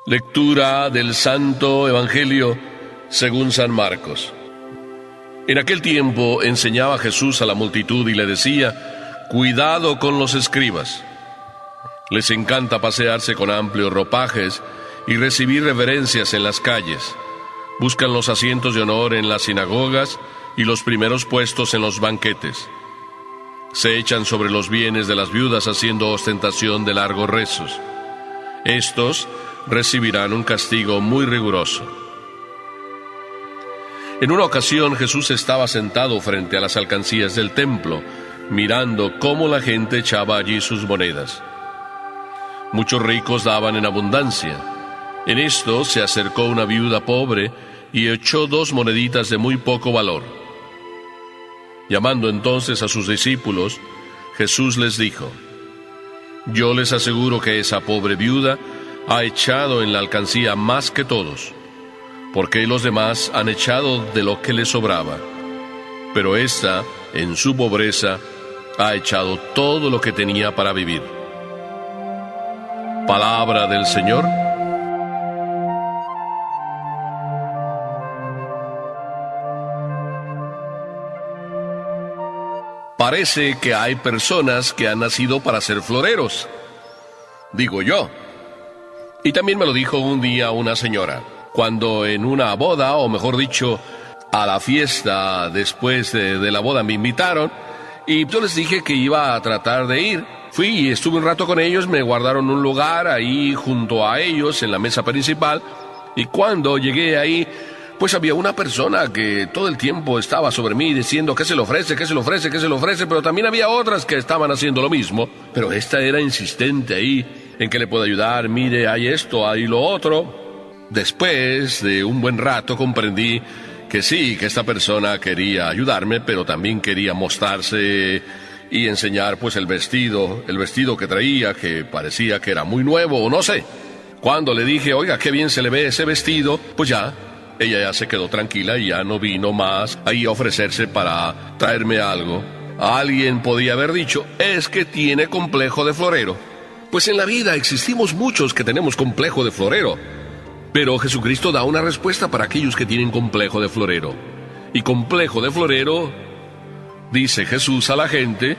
Lectura del Santo Evangelio según San Marcos. En aquel tiempo enseñaba Jesús a la multitud y le decía: cuidado con los escribas. Les encanta pasearse con amplios ropajes y recibir reverencias en las calles. Buscan los asientos de honor en las sinagogas y los primeros puestos en los banquetes. Se echan sobre los bienes de las viudas haciendo ostentación de largos rezos. Estos recibirán un castigo muy riguroso. En una ocasión Jesús estaba sentado frente a las alcancías del templo, mirando cómo la gente echaba allí sus monedas. Muchos ricos daban en abundancia. En esto se acercó una viuda pobre y echó 2 moneditas de muy poco valor. Llamando entonces a sus discípulos, Jesús les dijo: yo les aseguro que esa pobre viuda ha echado en la alcancía más que todos, porque los demás han echado de lo que les sobraba, pero ésta, en su pobreza, ha echado todo lo que tenía para vivir. Palabra del Señor. Parece que hay personas que han nacido para ser floreros, digo yo. Y también me lo dijo un día una señora, cuando en una boda, o mejor dicho, a la fiesta después de la boda me invitaron, y yo les dije que iba a tratar de ir. Fui y estuve un rato con ellos, me guardaron un lugar ahí junto a ellos en la mesa principal, y cuando llegué ahí, pues había una persona que todo el tiempo estaba sobre mí diciendo que se le ofrece, que se le ofrece, que se le ofrece, pero también había otras que estaban haciendo lo mismo, pero esta era insistente ahí en que le puedo ayudar, mire, hay esto, hay lo otro. Después de un buen rato comprendí que sí, que esta persona quería ayudarme, pero también quería mostrarse y enseñar pues el vestido que traía, que parecía que era muy nuevo, o no sé. Cuando le dije: oiga, qué bien se le ve ese vestido, pues ya, ella ya se quedó tranquila y ya no vino más ahí a ofrecerse para traerme algo. Alguien podía haber dicho: es que tiene complejo de florero. Pues en la vida existimos muchos que tenemos complejo de florero, pero Jesucristo da una respuesta para aquellos que tienen complejo de florero. Y complejo de florero, dice Jesús a la gente,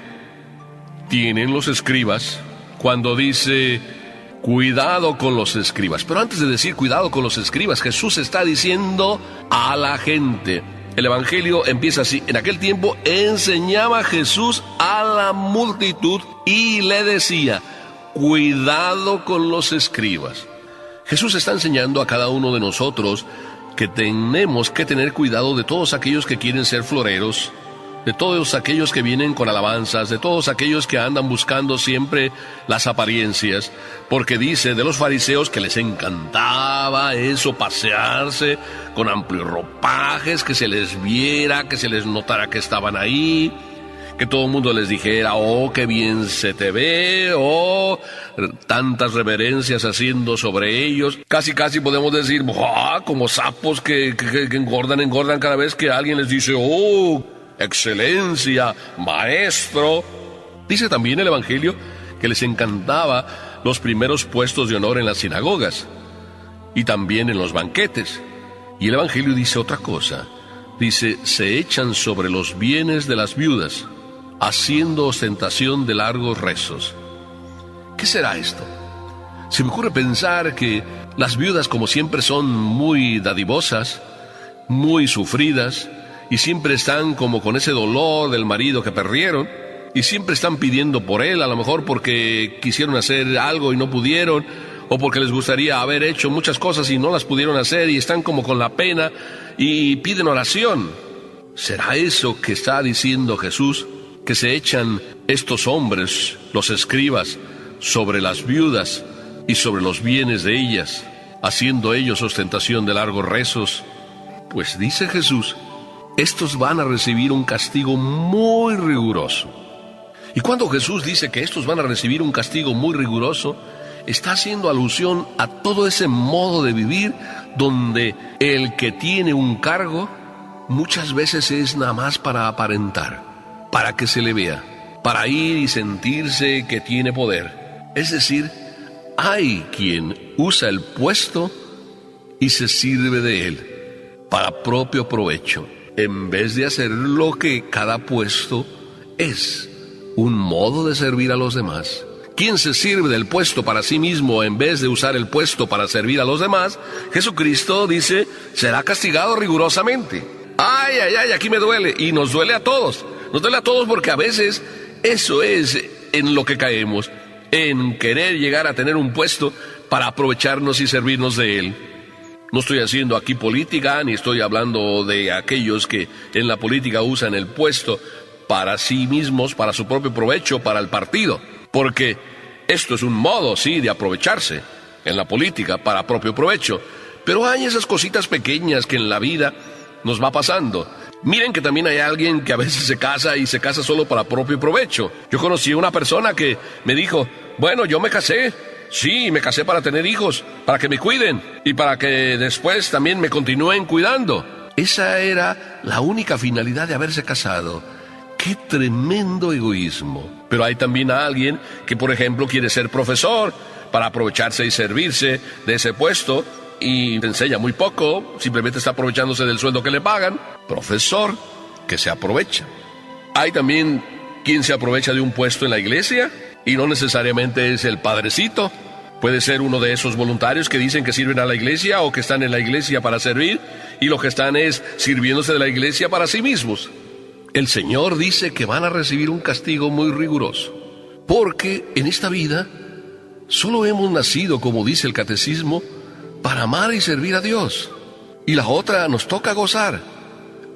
tienen los escribas, cuando dice: cuidado con los escribas. Pero antes de decir cuidado con los escribas, Jesús está diciendo a la gente. El Evangelio empieza así: en aquel tiempo enseñaba Jesús a la multitud y le decía: cuidado con los escribas. Jesús está enseñando a cada uno de nosotros que tenemos que tener cuidado de todos aquellos que quieren ser floreros, de todos aquellos que vienen con alabanzas, de todos aquellos que andan buscando siempre las apariencias, porque dice de los fariseos que les encantaba eso, pasearse con amplios ropajes, que se les viera, que se les notara que estaban ahí, que todo el mundo les dijera: oh, qué bien se te ve, oh, tantas reverencias haciendo sobre ellos. Casi podemos decir, como sapos que engordan cada vez que alguien les dice: oh, excelencia, maestro. Dice también el Evangelio que les encantaba los primeros puestos de honor en las sinagogas y también en los banquetes. Y el Evangelio dice otra cosa. Dice: se echan sobre los bienes de las viudas, haciendo ostentación de largos rezos. ¿Qué será esto? Se me ocurre pensar que las viudas, como siempre, son muy dadivosas, muy sufridas, y siempre están como con ese dolor del marido que perdieron, y siempre están pidiendo por él, a lo mejor porque quisieron hacer algo y no pudieron, o porque les gustaría haber hecho muchas cosas y no las pudieron hacer, y están como con la pena y piden oración. ¿Será eso que está diciendo Jesús? Que se echan estos hombres, los escribas, sobre las viudas y sobre los bienes de ellas, haciendo ellos ostentación de largos rezos. Pues dice Jesús, estos van a recibir un castigo muy riguroso. Y cuando Jesús dice que estos van a recibir un castigo muy riguroso, está haciendo alusión a todo ese modo de vivir donde el que tiene un cargo muchas veces es nada más para aparentar, para que se le vea, para ir y sentirse que tiene poder. Es decir, hay quien usa el puesto y se sirve de él para propio provecho, en vez de hacer lo que cada puesto es, un modo de servir a los demás. Quien se sirve del puesto para sí mismo en vez de usar el puesto para servir a los demás, Jesucristo dice, será castigado rigurosamente. Ay, ay, ay, aquí me duele, y nos duele a todos. Nos duele a todos porque a veces eso es en lo que caemos, en querer llegar a tener un puesto para aprovecharnos y servirnos de él. No estoy haciendo aquí política, ni estoy hablando de aquellos que en la política usan el puesto para sí mismos, para su propio provecho, para el partido. Porque esto es un modo, sí, de aprovecharse en la política para propio provecho. Pero hay esas cositas pequeñas que en la vida nos va pasando. Miren que también hay alguien que a veces se casa y se casa solo para propio provecho. Yo conocí a una persona que me dijo, bueno, yo me casé. Sí, me casé para tener hijos, para que me cuiden y para que después también me continúen cuidando. Esa era la única finalidad de haberse casado. ¡Qué tremendo egoísmo! Pero hay también a alguien que, por ejemplo, quiere ser profesor para aprovecharse y servirse de ese puesto y te enseña muy poco, simplemente está aprovechándose del sueldo que le pagan. Profesor que se aprovecha. Hay también quien se aprovecha de un puesto en la iglesia y no necesariamente es el padrecito. Puede ser uno de esos voluntarios que dicen que sirven a la iglesia o que están en la iglesia para servir y lo que están es sirviéndose de la iglesia para sí mismos. El Señor dice que van a recibir un castigo muy riguroso, porque en esta vida solo hemos nacido, como dice el catecismo, para amar y servir a Dios. Y la otra nos toca gozar.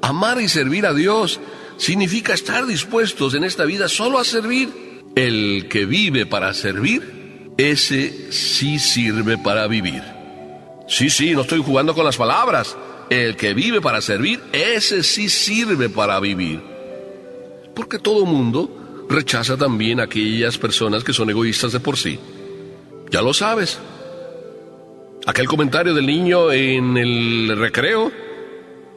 Amar y servir a Dios significa estar dispuestos en esta vida solo a servir. El que vive para servir, ese sí sirve para vivir. Sí, no estoy jugando con las palabras. El que vive para servir, ese sí sirve para vivir. Porque todo mundo rechaza también a aquellas personas que son egoístas de por sí. Ya lo sabes. Aquel comentario del niño en el recreo,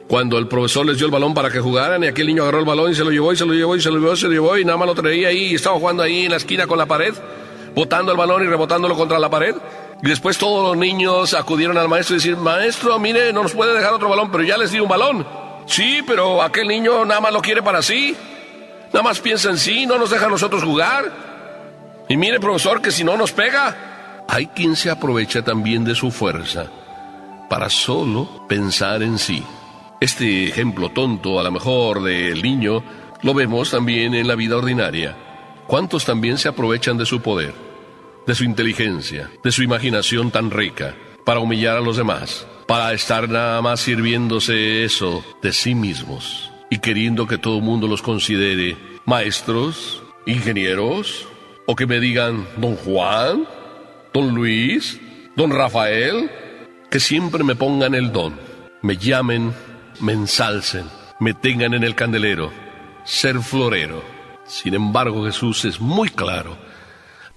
cuando el profesor les dio el balón para que jugaran y aquel niño agarró el balón y se lo llevó y nada más lo traía ahí y estaba jugando ahí en la esquina con la pared, botando el balón y rebotándolo contra la pared. Y después todos los niños acudieron al maestro y decían, maestro, mire, no nos puede dejar otro balón, pero ya les di un balón. Sí, pero aquel niño nada más lo quiere para sí, nada más piensa en sí, no nos deja a nosotros jugar. Y mire, profesor, que si no nos pega. Hay quien se aprovecha también de su fuerza para solo pensar en sí. Este ejemplo tonto, a lo mejor, del niño, lo vemos también en la vida ordinaria. ¿Cuántos también se aprovechan de su poder, de su inteligencia, de su imaginación tan rica, para humillar a los demás, para estar nada más sirviéndose eso de sí mismos y queriendo que todo el mundo los considere maestros, ingenieros, o que me digan don Juan, don Luis, don Rafael, que siempre me pongan el don, me llamen, me ensalcen, me tengan en el candelero, ser florero. Sin embargo, Jesús es muy claro.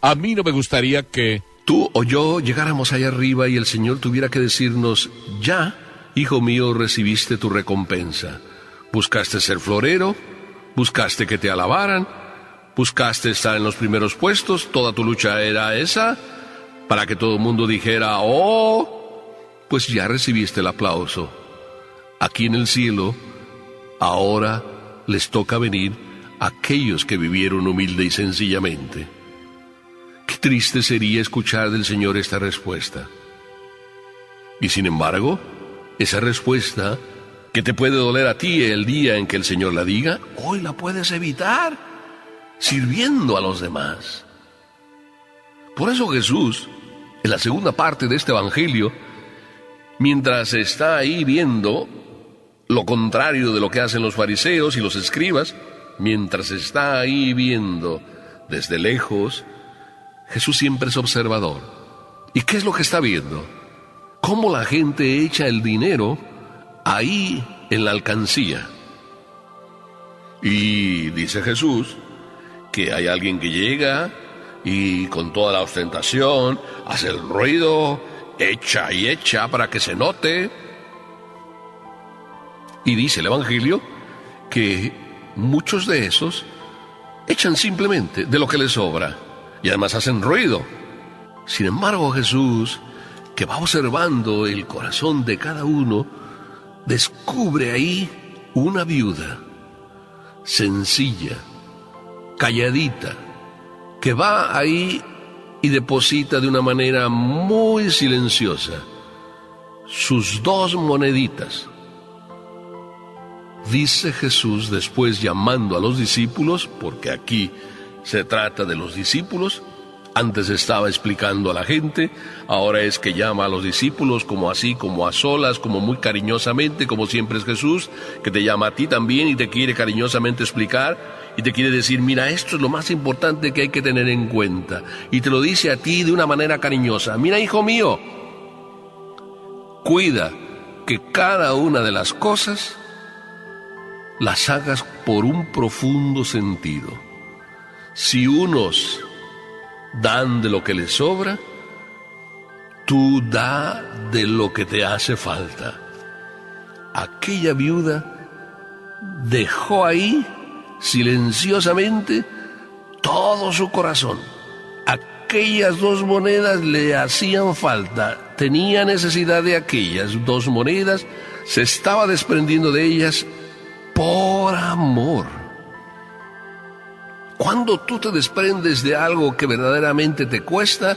A mí no me gustaría que tú o yo llegáramos allá arriba y el Señor tuviera que decirnos, ya, hijo mío, recibiste tu recompensa. Buscaste ser florero, buscaste que te alabaran, buscaste estar en los primeros puestos, toda tu lucha era esa, para que todo el mundo dijera, oh, pues ya recibiste el aplauso. Aquí en el cielo, ahora les toca venir a aquellos que vivieron humilde y sencillamente. Qué triste sería escuchar del Señor esta respuesta. Y sin embargo, esa respuesta que te puede doler a ti el día en que el Señor la diga, hoy la puedes evitar sirviendo a los demás. Por eso Jesús, en la segunda parte de este evangelio, mientras está ahí viendo lo contrario de lo que hacen los fariseos y los escribas, mientras está ahí viendo desde lejos, Jesús siempre es observador. ¿Y qué es lo que está viendo? Cómo la gente echa el dinero ahí en la alcancía. Y dice Jesús que hay alguien que llega y con toda la ostentación hace el ruido, echa y echa para que se note. Y dice el Evangelio que muchos de esos echan simplemente de lo que les sobra y además hacen ruido. Sin embargo, Jesús, que va observando el corazón de cada uno, descubre ahí una viuda sencilla, calladita, que va ahí y deposita de una manera muy silenciosa sus 2 moneditas. Dice Jesús después, llamando a los discípulos, porque aquí se trata de los discípulos. Antes estaba explicando a la gente, ahora es que llama a los discípulos como así, como a solas, como muy cariñosamente, como siempre es Jesús, que te llama a ti también y te quiere cariñosamente explicar y te quiere decir, mira, esto es lo más importante que hay que tener en cuenta. Y te lo dice a ti de una manera cariñosa. Mira, hijo mío, cuida que cada una de las cosas las hagas por un profundo sentido. Si unos dan de lo que les sobra, tú da de lo que te hace falta. Aquella viuda dejó ahí silenciosamente todo su corazón. Aquellas 2 monedas le hacían falta, tenía necesidad de aquellas 2 monedas, se estaba desprendiendo de ellas por amor. Cuando tú te desprendes de algo que verdaderamente te cuesta,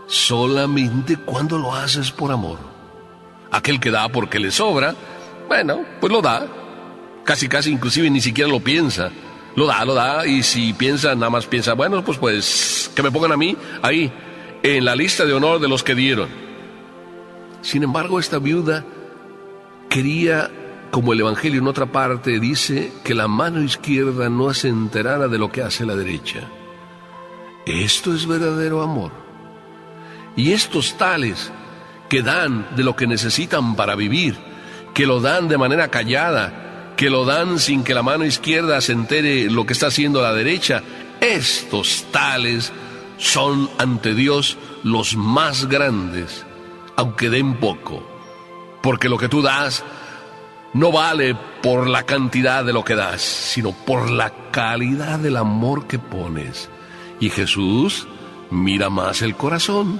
solamente cuando lo haces por amor. Aquel que da porque le sobra, bueno, pues lo da. Casi inclusive ni siquiera lo piensa. Lo da, y si piensa, nada más piensa, bueno, pues que me pongan a mí ahí, en la lista de honor de los que dieron. Sin embargo, esta viuda quería, como el Evangelio en otra parte dice, que la mano izquierda no se enterara de lo que hace la derecha. Esto es verdadero amor. Y estos tales que dan de lo que necesitan para vivir, que lo dan de manera callada, que lo dan sin que la mano izquierda se entere lo que está haciendo la derecha, estos tales son ante Dios los más grandes, aunque den poco, porque lo que tú das no vale por la cantidad de lo que das, sino por la calidad del amor que pones. Y Jesús mira más el corazón.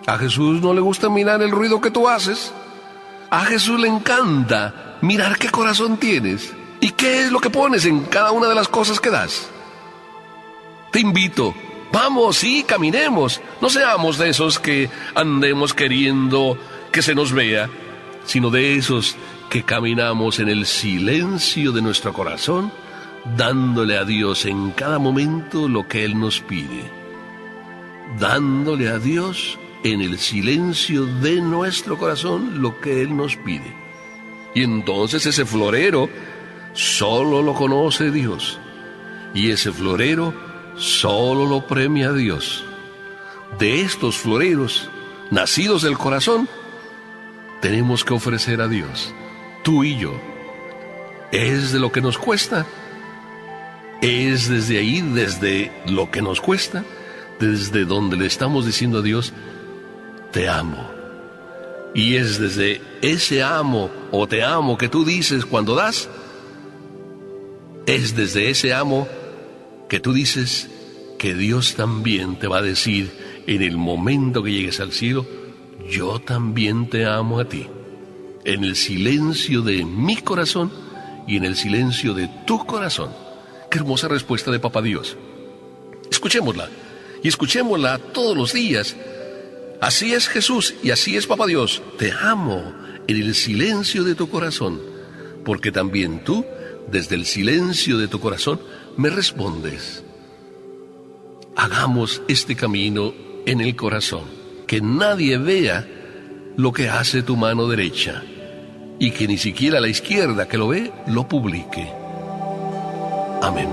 A Jesús no le gusta mirar el ruido que tú haces. A Jesús le encanta mirar qué corazón tienes y qué es lo que pones en cada una de las cosas que das. Te invito, vamos, sí, caminemos. No seamos de esos que andemos queriendo que se nos vea, sino de esos que caminamos en el silencio de nuestro corazón, dándole a Dios en cada momento lo que Él nos pide. Dándole a Dios en el silencio de nuestro corazón lo que Él nos pide. Y entonces ese florero solo lo conoce Dios. Y ese florero solo lo premia Dios. De estos floreros, nacidos del corazón, tenemos que ofrecer a Dios. Tú y yo. ¿Es de lo que nos cuesta? Es desde ahí, desde lo que nos cuesta, desde donde le estamos diciendo a Dios, te amo. Y es desde ese amo o te amo que tú dices cuando das, es desde ese amo que tú dices que Dios también te va a decir en el momento que llegues al cielo, yo también te amo a ti. En el silencio de mi corazón y en el silencio de tu corazón. Qué hermosa respuesta de Papá Dios. Escuchémosla, y escuchémosla todos los días. Así es Jesús y así es Papá Dios. Te amo en el silencio de tu corazón, porque también tú, desde el silencio de tu corazón, me respondes. Hagamos este camino en el corazón, que nadie vea lo que hace tu mano derecha, y que ni siquiera la izquierda que lo ve, lo publique. Amén.